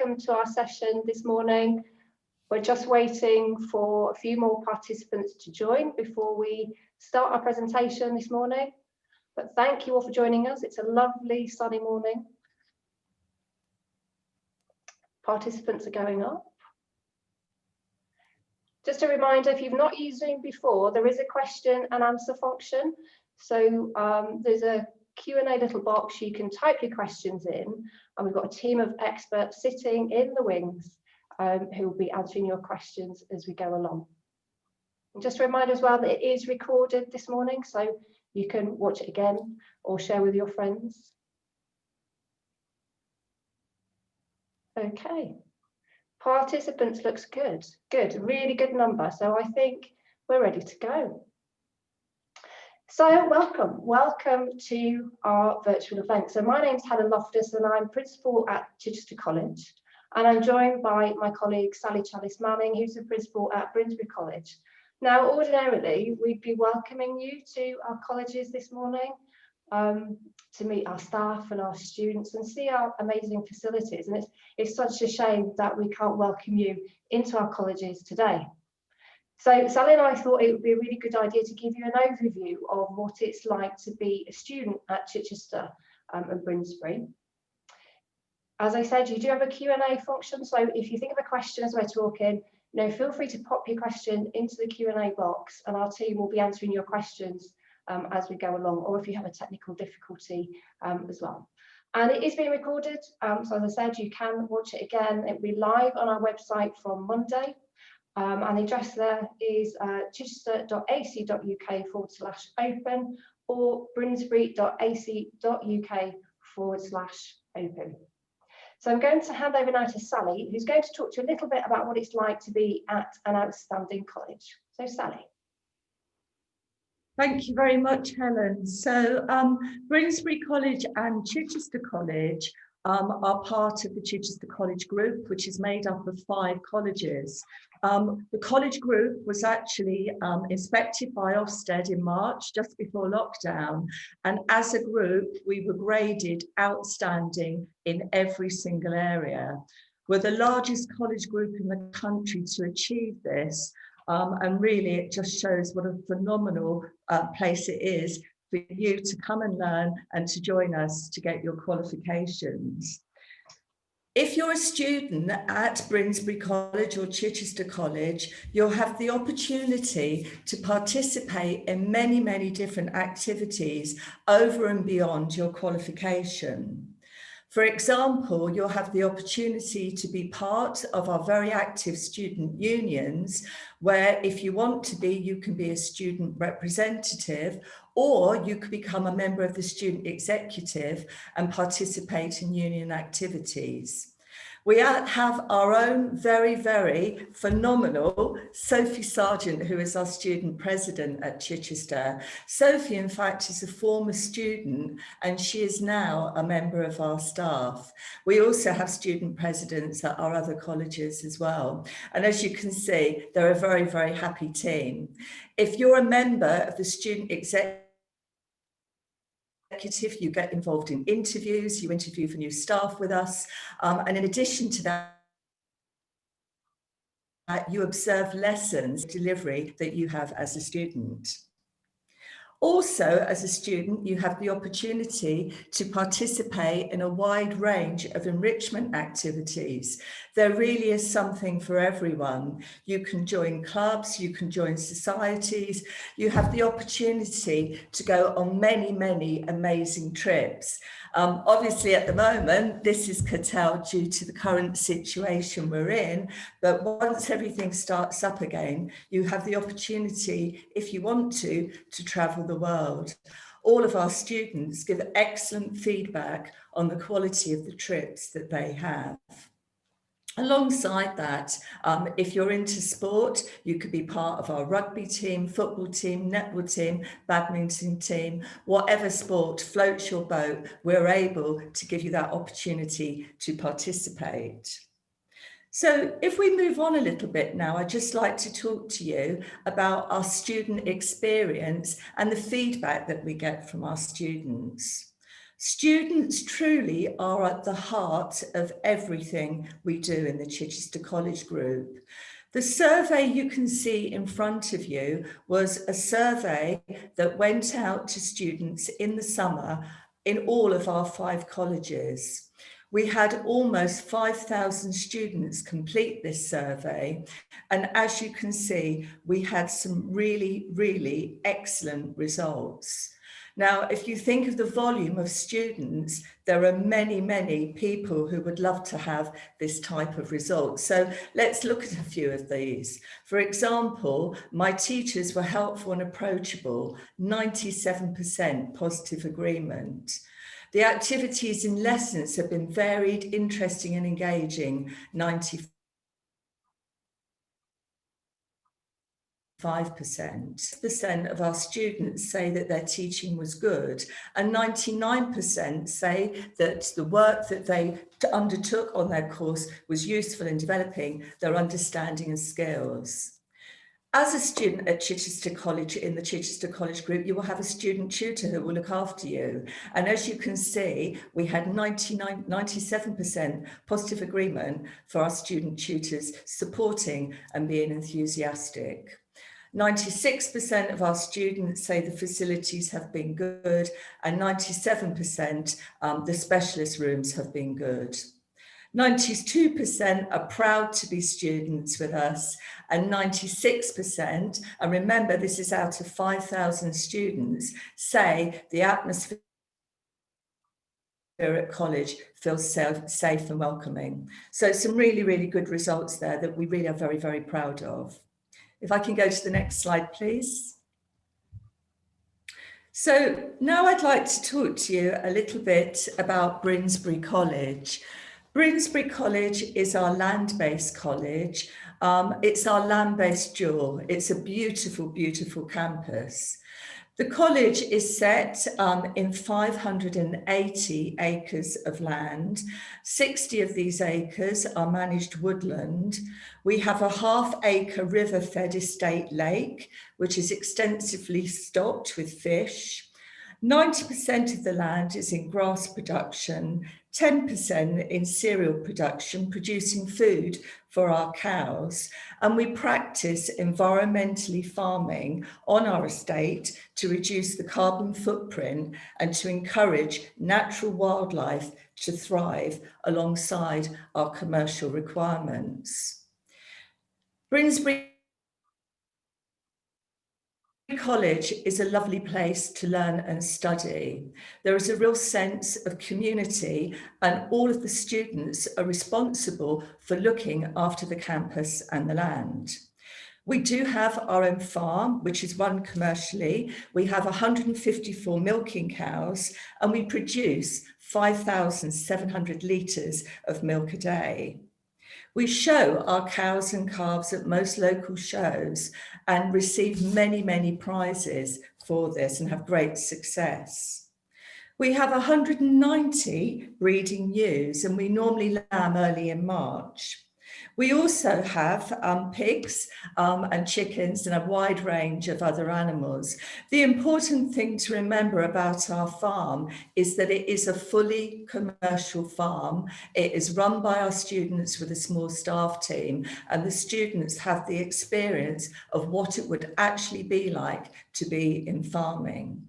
welcome to our session this morning. We're just waiting for a few more participants to join before we start our presentation this morning. But thank you all for joining us. It's a lovely sunny morning. Participants are going up. Just a reminder, if you've not used Zoom before, there is a question and answer function. So there's a Q&A little box. You can type your questions in, and we've got a team of experts sitting in the wings who will be answering your questions as we go along. And just a reminder as well that it is recorded this morning, so you can watch it again or share with your friends. Okay. Participants looks good, really good number. So I think we're ready to go. So welcome to our virtual event. So my name's Helen Loftus and I'm principal at Chichester College. And I'm joined by my colleague Sally Chalice Manning, who's the principal at Brinsbury College. Now, ordinarily, we'd be welcoming you to our colleges this morning to meet our staff and our students and see our amazing facilities. And it's such a shame that we can't welcome you into our colleges today. So Sally and I thought it would be a really good idea to give you an overview of what it's like to be a student at Chichester and Brinsbury. As I said, you do have a Q&A function, so if you think of a question as we're talking, feel free to pop your question into the Q&A box and our team will be answering your questions as we go along, or if you have a technical difficulty as well. And it is being recorded, so as I said, you can watch it again. It will be live on our website from Monday, and the address there is chichester.ac.uk/open or brinsbury.ac.uk/open. So I'm going to hand over now to Sally, who's going to talk to you a little bit about what it's like to be at an outstanding college. So Sally. Thank you very much, Helen. So Brinsbury College and Chichester College are part of the Chichester College Group, which is made up of 5 colleges. The college group was actually inspected by Ofsted in March, just before lockdown. And as a group, we were graded outstanding in every single area. We're the largest college group in the country to achieve this. And really, it just shows what a phenomenal place it is for you to come and learn and to join us to get your qualifications. If you're a student at Brinsbury College or Chichester College, you'll have the opportunity to participate in many, many different activities over and beyond your qualification. For example, you'll have the opportunity to be part of our very active student unions, where if you want to be, you can be a student representative, or you could become a member of the student executive and participate in union activities. We have our own very, very phenomenal Sophie Sargent, who is our student president at Chichester. Sophie, in fact, is a former student and she is now a member of our staff. We also have student presidents at our other colleges as well. And as you can see, they're a very, very happy team. If you're a member of the student executive, you get involved in interviews, you interview for new staff with us, and in addition to that, you observe lessons delivery that you have as a student. Also, as a student, you have the opportunity to participate in a wide range of enrichment activities. There really is something for everyone. You can join clubs, you can join societies, you have the opportunity to go on many, many amazing trips. Obviously, at the moment, this is curtailed due to the current situation we're in, but once everything starts up again, you have the opportunity, if you want to travel the world. All of our students give excellent feedback on the quality of the trips that they have. Alongside that, if you're into sport, you could be part of our rugby team, football team, netball team, badminton team, whatever sport floats your boat, we're able to give you that opportunity to participate. So if we move on a little bit now, I'd just like to talk to you about our student experience and the feedback that we get from our students. Students truly are at the heart of everything we do in the Chichester College Group. The survey you can see in front of you was a survey that went out to students in the summer in all of our 5 colleges. We had almost 5,000 students complete this survey, and as you can see, we had some really, really excellent results. Now, if you think of the volume of students, there are many, many people who would love to have this type of result. So let's look at a few of these. For example, my teachers were helpful and approachable, 97% positive agreement. The activities in lessons have been varied, interesting and engaging, 95%. 5% of our students say that their teaching was good, and 99% say that the work that they undertook on their course was useful in developing their understanding and skills. As a student at Chichester College, in the Chichester College Group, you will have a student tutor who will look after you. And as you can see, we had 97% positive agreement for our student tutors supporting and being enthusiastic. 96% of our students say the facilities have been good, and 97% the specialist rooms have been good. 92% are proud to be students with us, and 96%, and remember this is out of 5,000 students, say the atmosphere at college feels safe and welcoming. So some really, really good results there that we really are very, very proud of. If I can go to the next slide, please. So now I'd like to talk to you a little bit about Brinsbury College. Brinsbury College is our land-based college. It's our land-based jewel. It's a beautiful, beautiful campus. The college is set in 580 acres of land. 60 of these acres are managed woodland. We have a half-acre river-fed estate lake, which is extensively stocked with fish. 90% of the land is in grass production, 10% in cereal production, producing food for our cows, and we practice environmentally farming on our estate to reduce the carbon footprint and to encourage natural wildlife to thrive alongside our commercial requirements. Brinsbury College is a lovely place to learn and study. There is a real sense of community, and all of the students are responsible for looking after the campus and the land. We do have our own farm, which is run commercially. We have 154 milking cows, and we produce 5,700 litres of milk a day. We show our cows and calves at most local shows and receive many, many prizes for this and have great success. We have 190 breeding ewes, and we normally lamb early in March. We also have pigs and chickens and a wide range of other animals. The important thing to remember about our farm is that it is a fully commercial farm. It is run by our students with a small staff team, and the students have the experience of what it would actually be like to be in farming.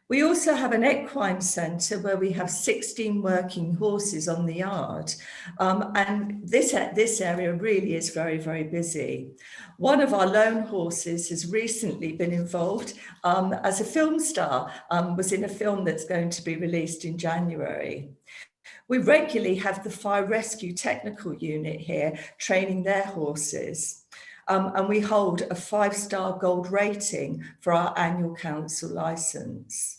We also have an equine centre where we have 16 working horses on the yard, and this area really is very, very busy. One of our lone horses has recently been involved as a film star, was in a film that's going to be released in January. We regularly have the fire rescue technical unit here training their horses. And we hold a 5-star gold rating for our annual council licence.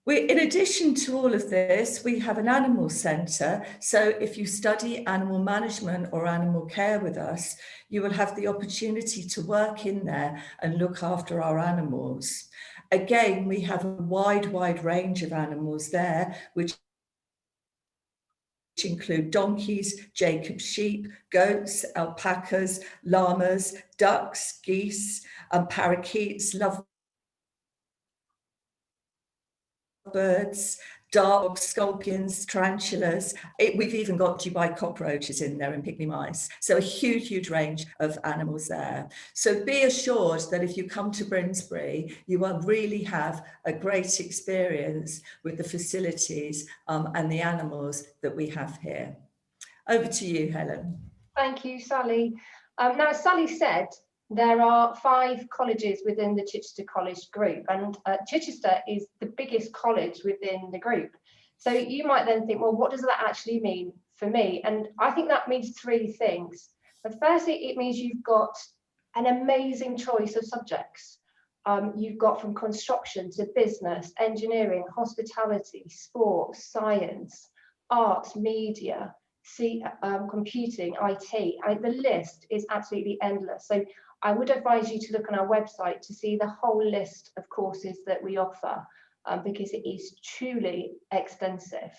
In addition to all of this, we have an animal centre. So if you study animal management or animal care with us, you will have the opportunity to work in there and look after our animals. Again, we have a wide range of animals there, which include donkeys, Jacob sheep, goats, alpacas, llamas, ducks, geese, parakeets, lovebirds, dogs, scorpions, tarantulas. We've even got Dubai cockroaches in there and pygmy mice. So a huge, huge range of animals there. So be assured that if you come to Brinsbury, you will really have a great experience with the facilities and the animals that we have here. Over to you, Helen. Thank you, Sally. Now, as Sally said, there are 5 colleges within the Chichester College group, and Chichester is the biggest college within the group. So you might then think, well, what does that actually mean for me? And I think that means 3 things. But firstly, it means you've got an amazing choice of subjects. You've got from construction to business, engineering, hospitality, sports, science, arts, media, computing, IT. The list is absolutely endless. So I would advise you to look on our website to see the whole list of courses that we offer, because it is truly extensive.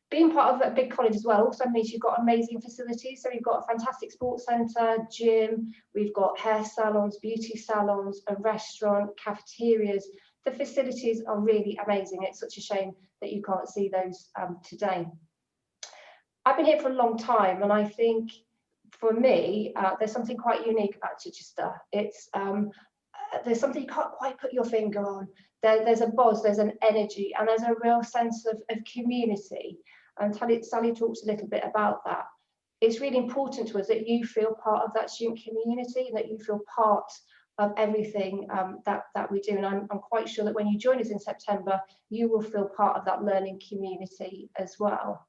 Being part of a big college as well also means you've got amazing facilities. So we've got a fantastic sports centre, gym, we've got hair salons, beauty salons, a restaurant, cafeterias. The facilities are really amazing. It's such a shame that you can't see those today. I've been here for a long time, and I think for me, there's something quite unique about Chichester. It's there's something you can't quite put your finger on. There's a buzz, there's an energy, and there's a real sense of community. And Sally talked a little bit about that. It's really important to us that you feel part of that student community and that you feel part of everything that we do. And I'm quite sure that when you join us in September, you will feel part of that learning community as well.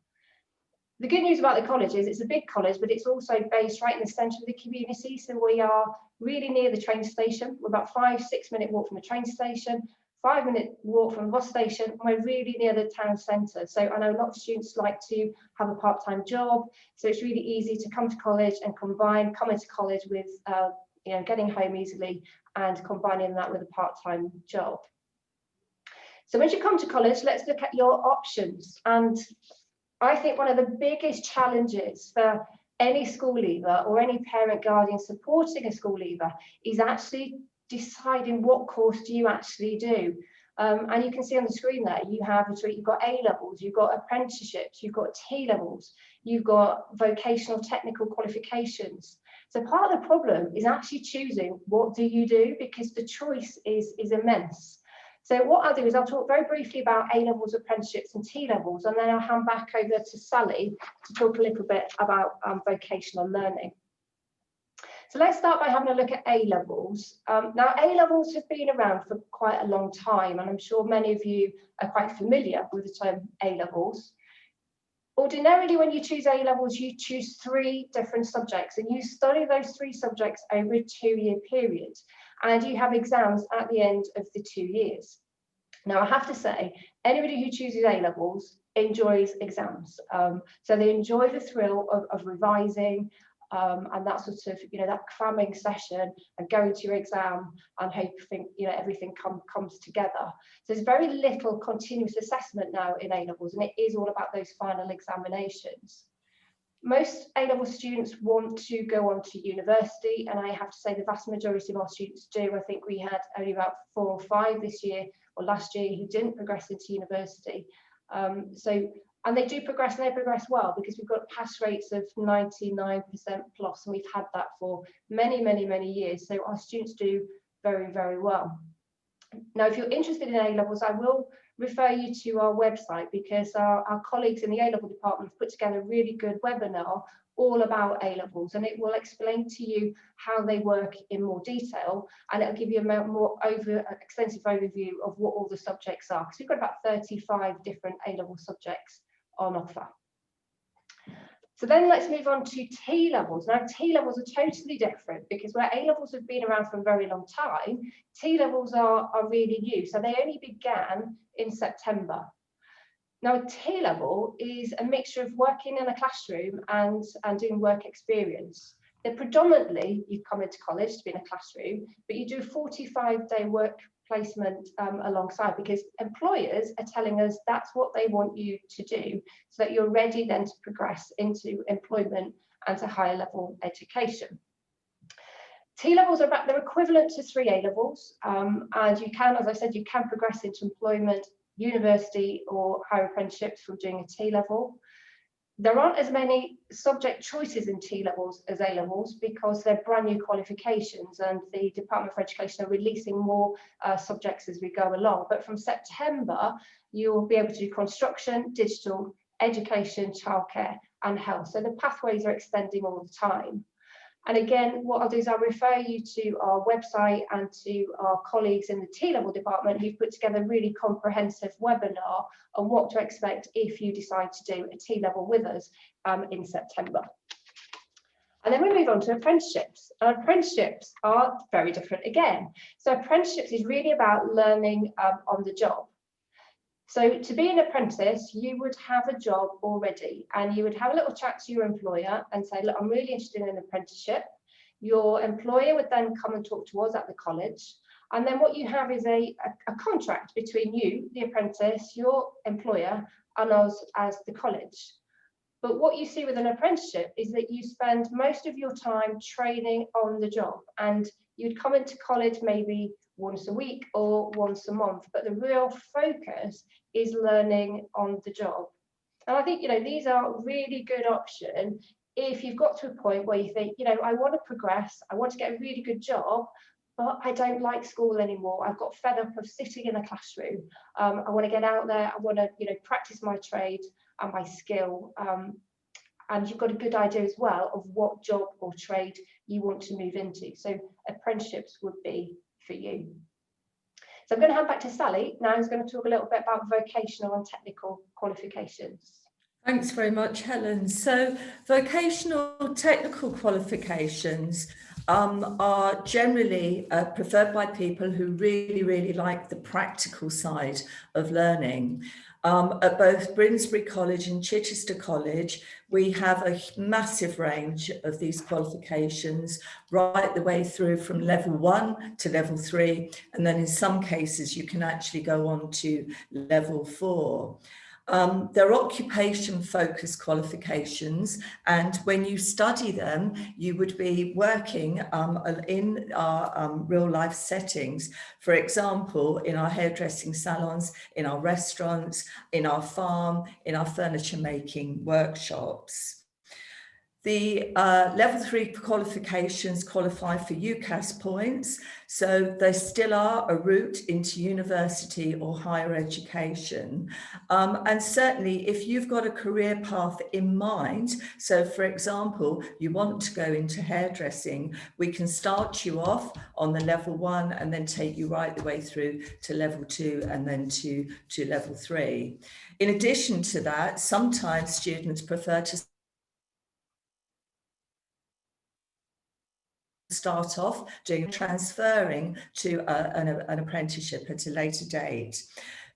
The good news about the college is it's a big college, but it's also based right in the centre of the community. So we are really near the train station. We're about 5-6 minute walk from the train station, 5-minute walk from the bus station, and we're really near the town centre. So I know a lot of students like to have a part-time job. So it's really easy to come to college and come into college with getting home easily and combining that with a part-time job. So once you come to college, let's look at your options. And I think one of the biggest challenges for any school leaver or any parent guardian supporting a school leaver is actually deciding what course do you actually do. And you can see on the screen there, you've got A-levels, you've got apprenticeships, you've got T-levels, you've got vocational technical qualifications. So part of the problem is actually choosing what do you do, because the choice is immense. So what I'll do is I'll talk very briefly about A-levels, apprenticeships and T-levels, and then I'll hand back over to Sally to talk a little bit about vocational learning. So let's start by having a look at A-levels. Now, A-levels have been around for quite a long time, and I'm sure many of you are quite familiar with the term A-levels. Ordinarily, when you choose A-levels, you choose 3 different subjects, and you study those 3 subjects over a 2-year period, and you have exams at the end of the 2 years. Now, I have to say, anybody who chooses A-levels enjoys exams. So they enjoy the thrill of revising, and that sort of, that cramming session and going to your exam and hoping, everything comes together. So there's very little continuous assessment now in A-levels, and it is all about those final examinations. Most A-level students want to go on to university, and I have to say the vast majority of our students do. I think we had only about 4 or 5 this year or last year who didn't progress into university. And they do progress, and they progress well, because we've got pass rates of 99% plus, and we've had that for many, many, many years. So our students do very, very well. Now, if you're interested in A-levels, I will refer you to our website, because our colleagues in the A-level department have put together a really good webinar all about A-levels, and it will explain to you how they work in more detail, and it'll give you a more extensive overview of what all the subjects are, because we've got about 35 different A-level subjects on offer. So then let's move on to T-levels. Now, T-levels are totally different, because where A-levels have been around for a very long time, T-levels are really new. So they only began in September. Now, a T-level is a mixture of working in a classroom and doing work experience. They're predominantly, you come into college to be in a classroom, but you do a 45-day work placement alongside, because employers are telling us that's what they want you to do, so that you're ready then to progress into employment and to higher level education. T-levels they're equivalent to 3 A-levels, and you can, as I said, you can progress into employment university or higher apprenticeships from doing a T-level. There aren't as many subject choices in T-levels as A-levels because they're brand new qualifications, and the Department for Education are releasing more subjects as we go along. But from September, you'll be able to do construction, digital, education, childcare and health. So the pathways are extending all the time. And again, what I'll do is I'll refer you to our website and to our colleagues in the T-level department who've put together a really comprehensive webinar on what to expect if you decide to do a T-level with us in September. And then we move on to apprenticeships. And apprenticeships are very different again. So apprenticeships is really about learning on the job. So to be an apprentice, you would have a job already and you would have a little chat to your employer and say, look, I'm really interested in an apprenticeship. Your employer would then come and talk to us at the college. And then what you have is a contract between you, the apprentice, your employer, and us as the college. But what you see with an apprenticeship is that you spend most of your time training on the job, and you'd come into college maybe once a week or once a month, but the real focus is learning on the job. And I think, you know, these are really good options if you've got to a point where you think, you know, I want to progress, I want to get a really good job, but I don't like school anymore. I've got fed up of sitting in a classroom. I want to get out there. I want to, you know, practice my trade and my skill. And you've got a good idea as well of what job or trade you want to move into. So apprenticeships would be for you. So I'm going to hand back to Sally now, who's going to talk a little bit about vocational and technical qualifications. Thanks very much, Helen. So vocational technical qualifications are generally preferred by people who really like the practical side of learning. At both Brinsbury College and Chichester College, we have a massive range of these qualifications, right the way through from level 1 to level 3, and then in some cases you can actually go on to level 4. They're occupation-focused qualifications, and when you study them, you would be working in our real-life settings. For example, in our hairdressing salons, in our restaurants, in our farm, in our furniture-making workshops. The level 3 qualifications qualify for UCAS points, so they still are a route into university or higher education. And certainly if you've got a career path in mind, so for example, you want to go into hairdressing, we can start you off on the level 1 and then take you right the way through to level 2 and then to level 3. In addition to that, sometimes students prefer to start off doing transferring to an apprenticeship at a later date.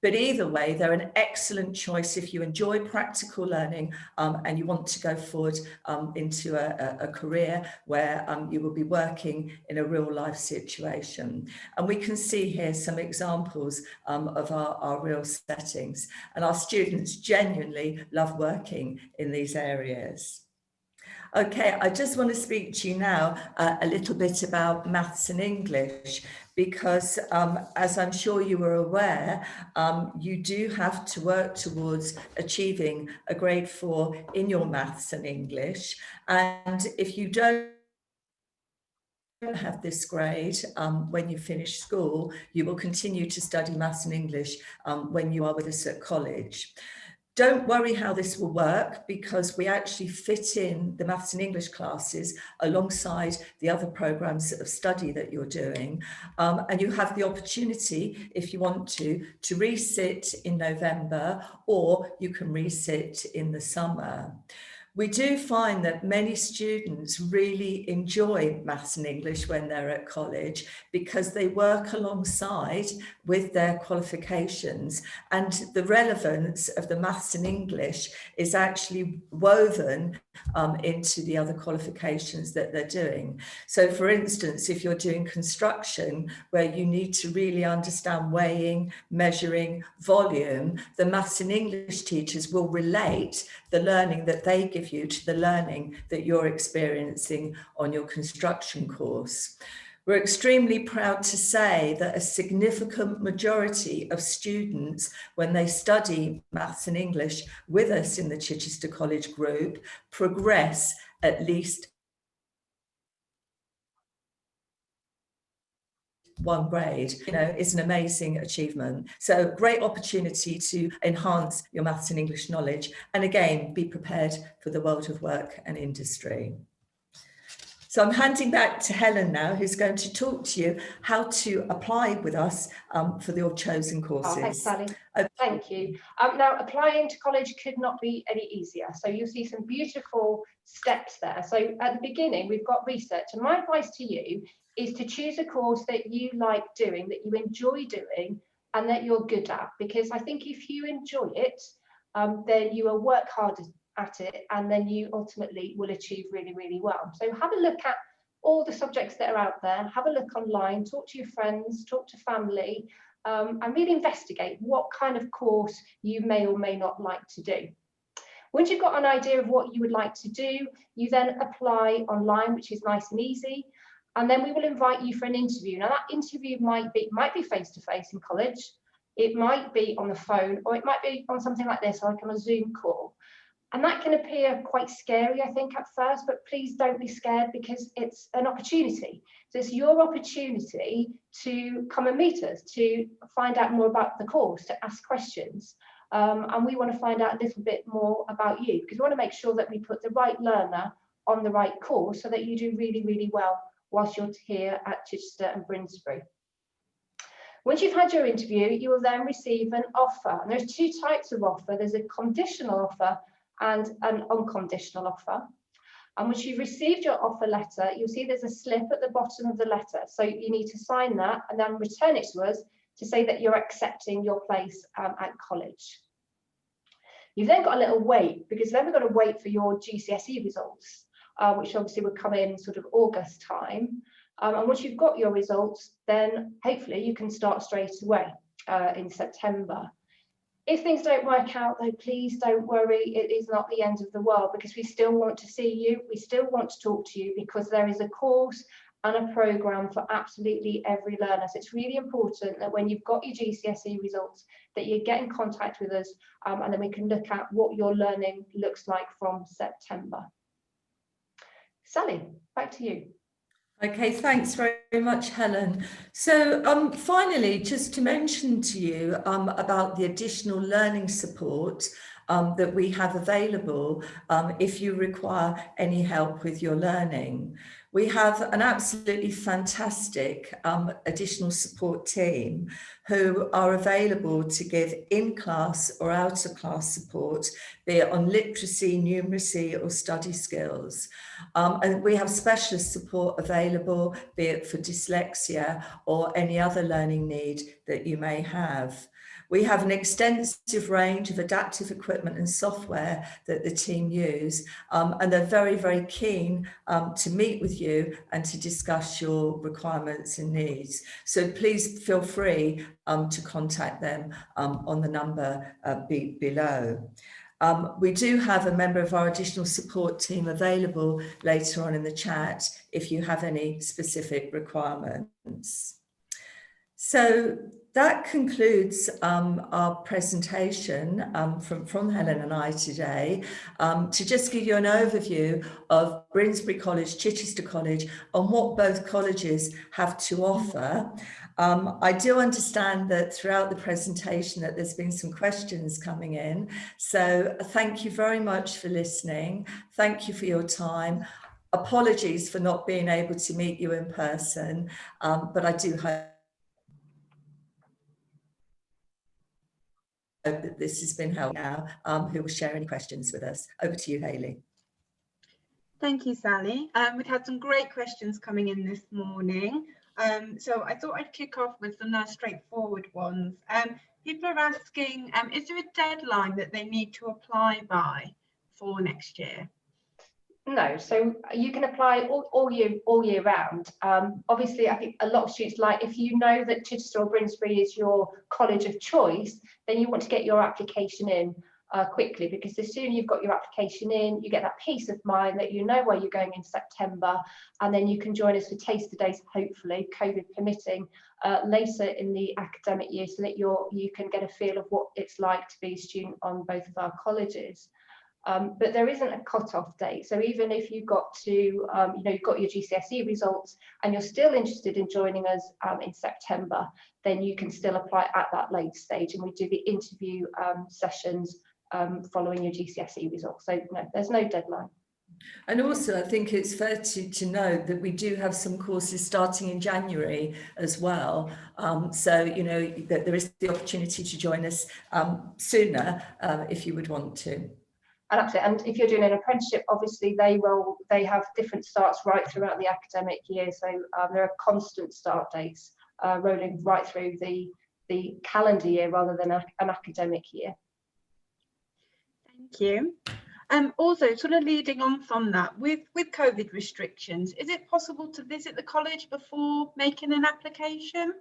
But either way, they're an excellent choice if you enjoy practical learning and you want to go forward into a career where you will be working in a real life situation. And we can see here some examples of our real settings, and our students genuinely love working in these areas. Okay, I just want to speak to you now a little bit about maths and English, because as I'm sure you are aware, you do have to work towards achieving a grade 4 in your maths and English. And if you don't have this grade when you finish school, you will continue to study maths and English when you are with us at college. Don't worry how this will work, because we actually fit in the maths and English classes alongside the other programs of study that you're doing. And you have the opportunity, if you want to resit in November, or you can resit in the summer. We do find that many students really enjoy maths and English when they're at college, because they work alongside with their qualifications, and the relevance of the maths and English is actually woven into the other qualifications that they're doing. So for instance, if you're doing construction, where you need to really understand weighing, measuring, volume, the maths and English teachers will relate the learning that they give you to the learning that you're experiencing on your construction course. We're extremely proud to say that a significant majority of students, when they study maths and English with us in the Chichester College group, progress at least one grade. Is an amazing achievement. So great opportunity to enhance your maths and English knowledge, and again, be prepared for the world of work and industry. So I'm handing back to Helen now, who's going to talk to you how to apply with us for your chosen courses. Oh, thanks, Sally. Thank you. Now, applying to college could not be any easier. So you'll see some beautiful steps there. So at the beginning, we've got research. And my advice to you is to choose a course that you like doing, that you enjoy doing, and that you're good at. Because I think if you enjoy it, then you will work harder at it, and then you ultimately will achieve really, really well. So have a look at all the subjects that are out there, have a look online, talk to your friends, talk to family, and really investigate what kind of course you may or may not like to do. Once you've got an idea of what you would like to do, you then apply online, which is nice and easy, and then we will invite you for an interview. Now that interview might be face-to-face in college, it might be on the phone, or it might be on something like this, like on a Zoom call. And that can appear quite scary, I think, at first, but please don't be scared, because it's an opportunity. So it's your opportunity to come and meet us, to find out more about the course, to ask questions. And we want to find out a little bit more about you, because we want to make sure that we put the right learner on the right course so that you do really, really well whilst you're here at Chichester and Brinsbury. Once you've had your interview, you will then receive an offer. And there's two types of offer. There's a conditional offer and an unconditional offer. And once you've received your offer letter, you'll see there's a slip at the bottom of the letter. So you need to sign that and then return it to us to say that you're accepting your place at college. You've then got a little wait, because then we've got to wait for your GCSE results, which obviously will come in sort of August time. And once you've got your results, then hopefully you can start straight away in September. If things don't work out, though, please don't worry. It is not the end of the world, because we still want to see you. We still want to talk to you, because there is a course and a programme for absolutely every learner. So it's really important that when you've got your GCSE results, that you get in contact with us, and then we can look at what your learning looks like from September. Sally, back to you. Okay, thanks very much, Helen. So finally, just to mention to you about the additional learning support that we have available if you require any help with your learning. We have an absolutely fantastic additional support team who are available to give in-class or out-of-class support, be it on literacy, numeracy, or study skills. And we have specialist support available, be it for dyslexia or any other learning need that you may have. We have an extensive range of adaptive equipment and software that the team use, and they're very, very keen to meet with you and to discuss your requirements and needs. So please feel free to contact them on the number below. We do have a member of our additional support team available later on in the chat if you have any specific requirements. So that concludes our presentation from Helen and I today, to just give you an overview of Brinsbury College, Chichester College, and what both colleges have to offer. I do understand that throughout the presentation that there's been some questions coming in. So thank you very much for listening. Thank you for your time. Apologies for not being able to meet you in person, but I do hope that this has been helpful now. Who will share any questions with us? Over to you, Hayley. Thank you, Sally. We've had some great questions coming in this morning. So I thought I'd kick off with some nice straightforward ones. People are asking, is there a deadline that they need to apply by for next year? No, so you can apply all year round. Obviously, I think a lot of students, like, if you know that Chichester or Brinsbury is your college of choice, then you want to get your application in quickly, because the sooner you've got your application in, you get that peace of mind that you know where you're going in September, and then you can join us for taster days, hopefully, COVID permitting, later in the academic year, so that you can get a feel of what it's like to be a student on both of our colleges. But there isn't a cut-off date. So even if you've got to, you've got your GCSE results and you're still interested in joining us in September, then you can still apply at that late stage, and we do the interview sessions following your GCSE results. So no, there's no deadline. And also, I think it's fair to note that we do have some courses starting in January as well. So, that there is the opportunity to join us sooner if you would want to. And absolutely. And if you're doing an apprenticeship, obviously they have different starts right throughout the academic year. So there are constant start dates rolling right through the calendar year rather than an academic year. Thank you. Also, sort of leading on from that, with COVID restrictions, is it possible to visit the college before making an application?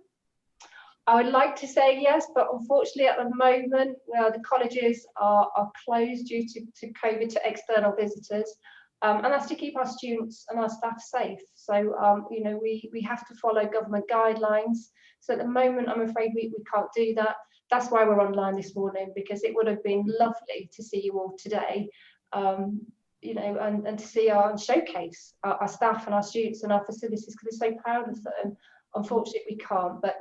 I would like to say yes, but unfortunately at the moment, the colleges are closed due to COVID to external visitors, and that's to keep our students and our staff safe. So, we have to follow government guidelines. So at the moment, I'm afraid we can't do that. That's why we're online this morning, because it would have been lovely to see you all today, and to see and showcase our staff and our students and our facilities, because we're so proud of them. Unfortunately, we can't, but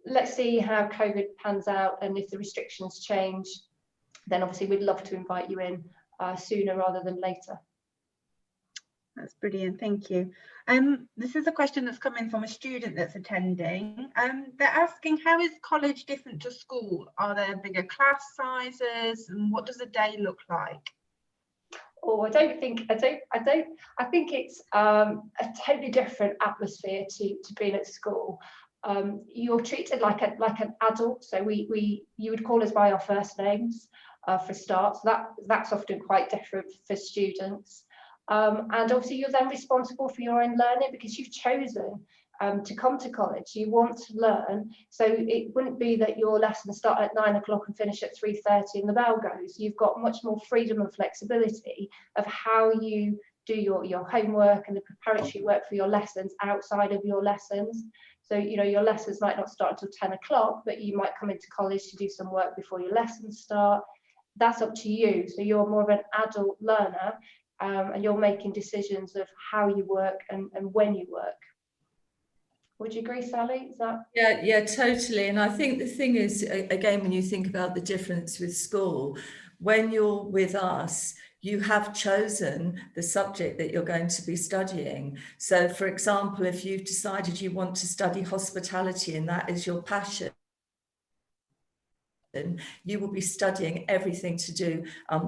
let's see how COVID pans out, and if the restrictions change, then obviously we'd love to invite you in sooner rather than later. That's brilliant, thank you. This is a question that's come in from a student that's attending. They're asking, how is college different to school? Are there bigger class sizes, and what does a day look like? Oh, I think it's a totally different atmosphere to being at school. You're treated like an adult, so you would call us by our first names for a start. So that's often quite different for students. And obviously you're then responsible for your own learning, because you've chosen to come to college. You want to learn, so it wouldn't be that your lessons start at 9 o'clock and finish at 3:30 and the bell goes. You've got much more freedom and flexibility of how you do your homework and the preparatory work for your lessons outside of your lessons. So, your lessons might not start until 10 o'clock, but you might come into college to do some work before your lessons start. That's up to you. So you're more of an adult learner, and you're making decisions of how you work and when you work. Would you agree, Sally? Is that? Yeah, totally. And I think the thing is, again, when you think about the difference with school, when you're with us, you have chosen the subject that you're going to be studying. So, for example, if you've decided you want to study hospitality and that is your passion, you will be studying everything to do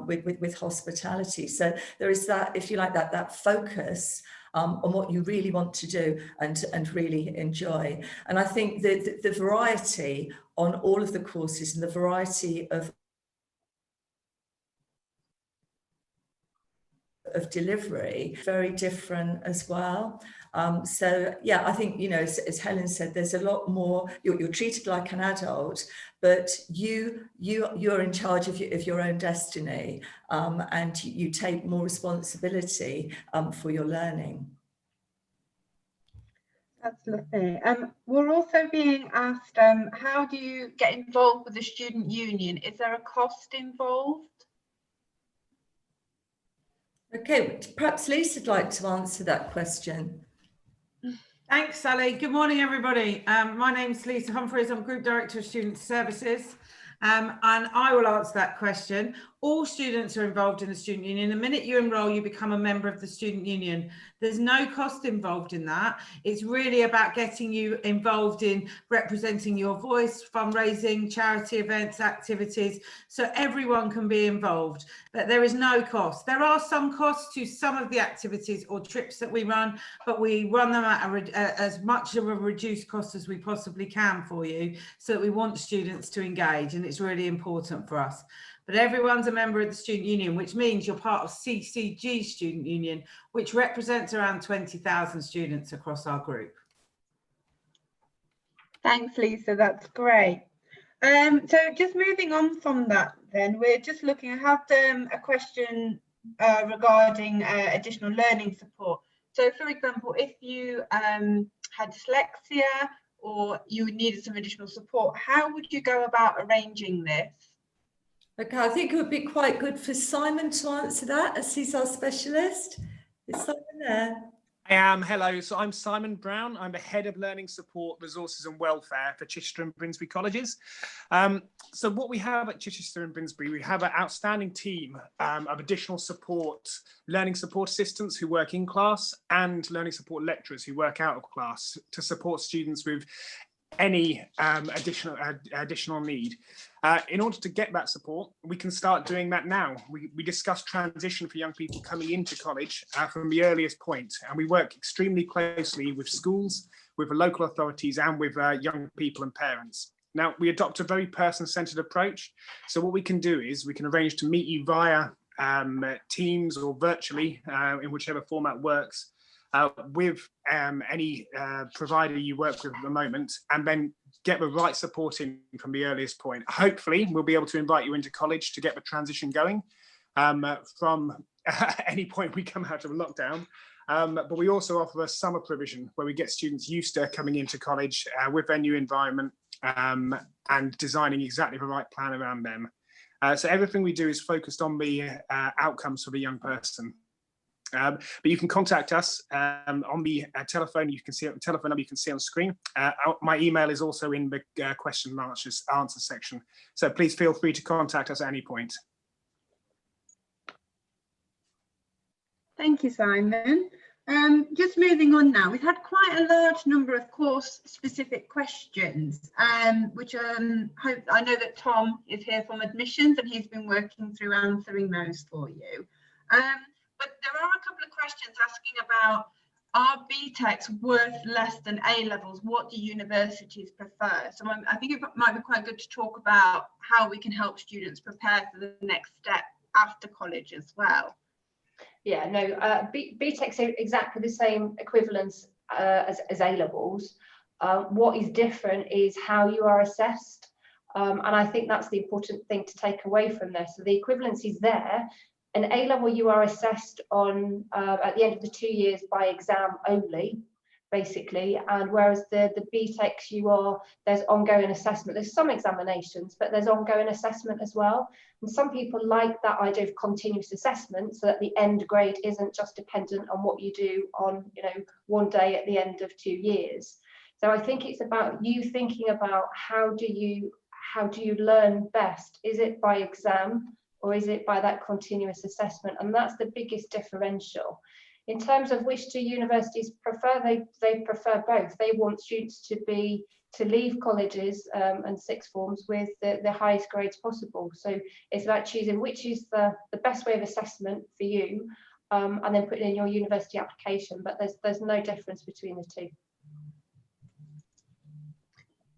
with hospitality. So there is that, if you like, that focus on what you really want to do and really enjoy. And I think the variety on all of the courses and the variety of delivery, very different as well. So yeah, I think, as Helen said, there's a lot more, you're treated like an adult, but you're in charge of your own destiny, and you take more responsibility for your learning. That's lovely. We're also being asked, how do you get involved with the student union? Is there a cost involved? Okay, perhaps Lisa'd like to answer that question. Thanks, Sally. Good morning, everybody. My name's Lisa Humphreys. I'm Group Director of Student Services, and I will answer that question. All students are involved in the student union. The minute you enrol, you become a member of the student union. There's no cost involved in that. It's really about getting you involved in representing your voice, fundraising, charity events, activities, so everyone can be involved. But there is no cost. There are some costs to some of the activities or trips that we run, but we run them at as much of a reduced cost as we possibly can for you, so that we want students to engage, and it's really important for us. But everyone's a member of the student union, which means you're part of CCG Student Union, which represents around 20,000 students across our group. Thanks, Lisa, that's great. So just moving on from that, then we're just looking. I have a question regarding additional learning support. So, for example, if you had dyslexia or you needed some additional support, how would you go about arranging this? Okay, I think it would be quite good for Simon to answer that, as he's our specialist. Is Simon there? I am. Hello. So I'm Simon Brown. I'm the Head of Learning Support, Resources and Welfare for Chichester and Brinsbury Colleges. So what we have at Chichester and Brinsbury, we have an outstanding team of additional support, learning support assistants who work in class and learning support lecturers who work out of class to support students with any additional need. In order to get that support, we can start doing that now. We discuss transition for young people coming into college from the earliest point, and we work extremely closely with schools, with the local authorities, and with young people and parents. Now, we adopt a very person-centered approach. So what we can do is we can arrange to meet you via Teams or virtually, in whichever format works, with any provider you work with at the moment, and then get the right support in from the earliest point. Hopefully, we'll be able to invite you into college to get the transition going from any point we come out of lockdown. But we also offer a summer provision where we get students used to coming into college with their new environment and designing exactly the right plan around them. So everything we do is focused on the outcomes for the young person. But you can contact us on the telephone. You can see the telephone number you can see on screen. My email is also in the question and answer section. So please feel free to contact us at any point. Thank you, Simon. Just moving on now, we've had quite a large number of course-specific questions, which I know that Tom is here from admissions and he's been working through answering those for you. But there are a couple of questions asking about, are BTECs worth less than A-levels? What do universities prefer? So I think it might be quite good to talk about how we can help students prepare for the next step after college as well. Yeah, no, BTECs are exactly the same equivalence as A-levels. What is different is how you are assessed. And I think that's the important thing to take away from this. So the equivalence is there. An A-level, you are assessed on at the end of the 2 years by exam only, basically, and whereas the BTECs, there's ongoing assessment. There's some examinations, but there's ongoing assessment as well. And some people like that idea of continuous assessment, so that the end grade isn't just dependent on what you do on, one day at the end of 2 years. So I think it's about you thinking about how do you learn best? Is it by exam? Or is it by that continuous assessment? And that's the biggest differential. In terms of which do universities prefer, they prefer both. They want students to leave colleges and sixth forms with the highest grades possible. So it's about choosing which is the best way of assessment for you, and then putting in your university application. But there's no difference between the two.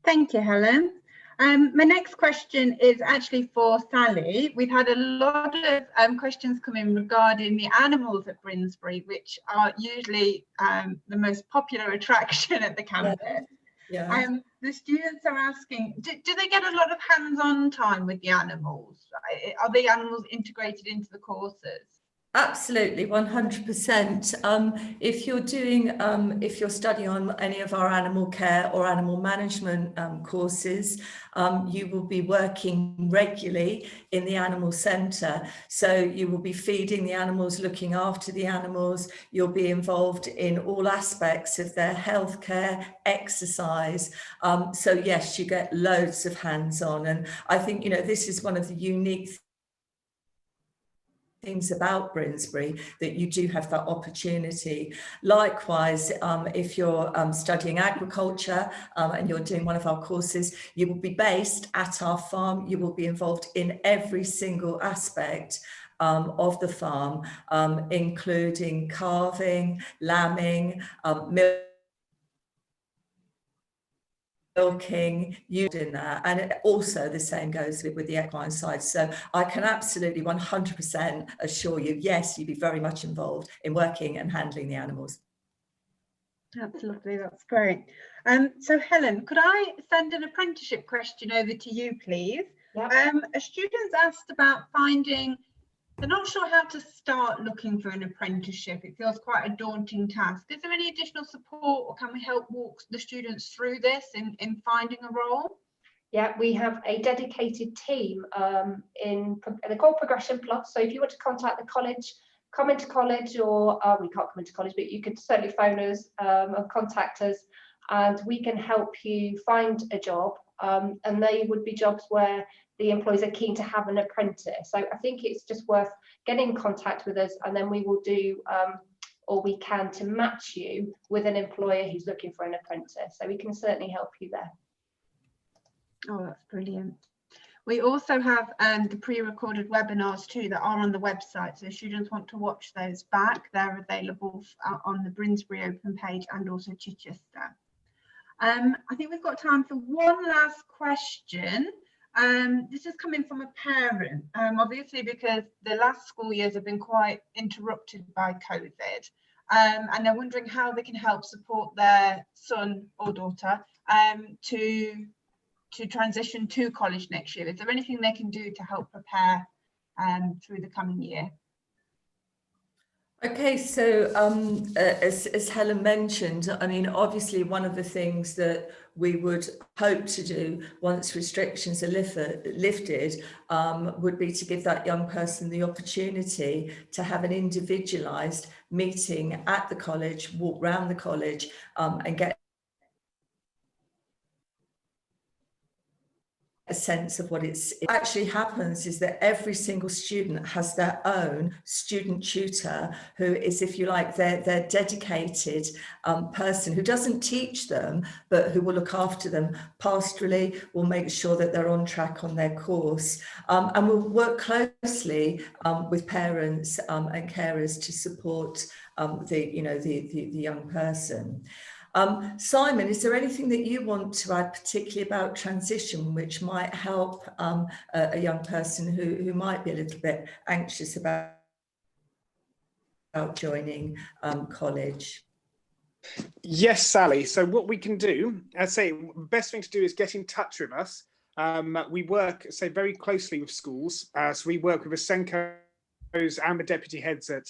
Thank you, Helen. My next question is actually for Sally. We've had a lot of questions come in regarding the animals at Brinsbury, which are usually the most popular attraction at the campus. Yeah. The students are asking, do they get a lot of hands-on time with the animals? Are the animals integrated into the courses? Absolutely, 100%. If you're studying on any of our animal care or animal management courses, you will be working regularly in the animal centre. So you will be feeding the animals, looking after the animals. You'll be involved in all aspects of their healthcare, exercise. So yes, you get loads of hands-on. And I think, this is one of the unique things about Brinsbury, that you do have that opportunity. Likewise, if you're studying agriculture and you're doing one of our courses, you will be based at our farm. You will be involved in every single aspect of the farm, including calving, lambing, milking, you in that. And also the same goes with the equine side. So I can absolutely 100% assure you, yes, you'd be very much involved in working and handling the animals. That's lovely, that's great. So Helen, could I send an apprenticeship question over to you, please? Yep. A student's asked about finding, they're not sure how to start looking for an apprenticeship. It feels quite a daunting task. Is there any additional support, or can we help walk the students through this in finding a role? Yeah, we have a dedicated team they're called Progression Plus. So if you want to contact the college, come into college, or we can't come into college, but you could certainly phone us or contact us, and we can help you find a job. And they would be jobs where the employees are keen to have an apprentice. So I think it's just worth getting in contact with us, and then we will do all we can to match you with an employer who's looking for an apprentice. So we can certainly help you there. Oh, that's brilliant. We also have the pre-recorded webinars too that are on the website. So if students want to watch those back, they're available on the Brinsbury Open page and also Chichester. I think we've got time for one last question. This is coming from a parent, obviously because the last school years have been quite interrupted by COVID. And they're wondering how they can help support their son or daughter to transition to college next year. Is there anything they can do to help prepare through the coming year? Okay, so as Helen mentioned, I mean, obviously one of the things that we would hope to do once restrictions are lifted would be to give that young person the opportunity to have an individualised meeting at the college, walk around the college and get a sense of what it actually happens is that every single student has their own student tutor who is, if you like, their dedicated person who doesn't teach them, but who will look after them pastorally, will make sure that they're on track on their course, and will work closely with parents and carers to support the young person. Simon, is there anything that you want to add, particularly about transition, which might help a young person who might be a little bit anxious about joining college? Yes, Sally. So what we can do, I'd say the best thing to do is get in touch with us. We work, very closely with schools. So we work with the Senkos and the deputy heads at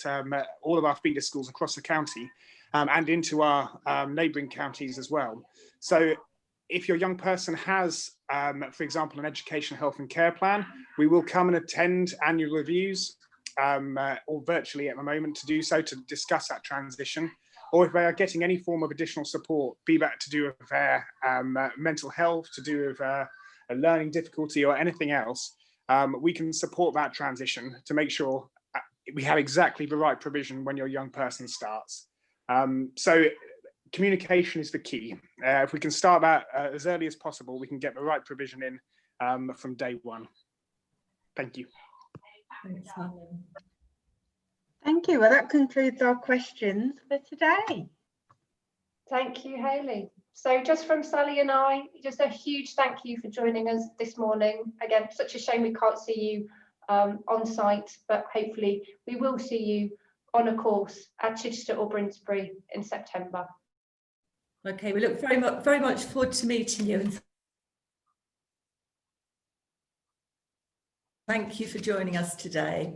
all of our feeder schools across the county. And into our neighbouring counties as well. So if your young person has, for example, an education, health and care plan, we will come and attend annual reviews or virtually at the moment to do so, to discuss that transition. Or if they are getting any form of additional support, be that to do with their mental health, to do with a learning difficulty or anything else, we can support that transition to make sure we have exactly the right provision when your young person starts. So communication is the key. If we can start that as early as possible, we can get the right provision in from day one. Thank you. Thanks, Simon. Thank you. Well, that concludes our questions for today. Thank you, Hayley. So just from Sally and I, just a huge thank you for joining us this morning. Again, such a shame we can't see you on site, but hopefully we will see you on a course at Chichester or Brinsbury in September. Okay, we look very much forward to meeting you, and thank you for joining us today.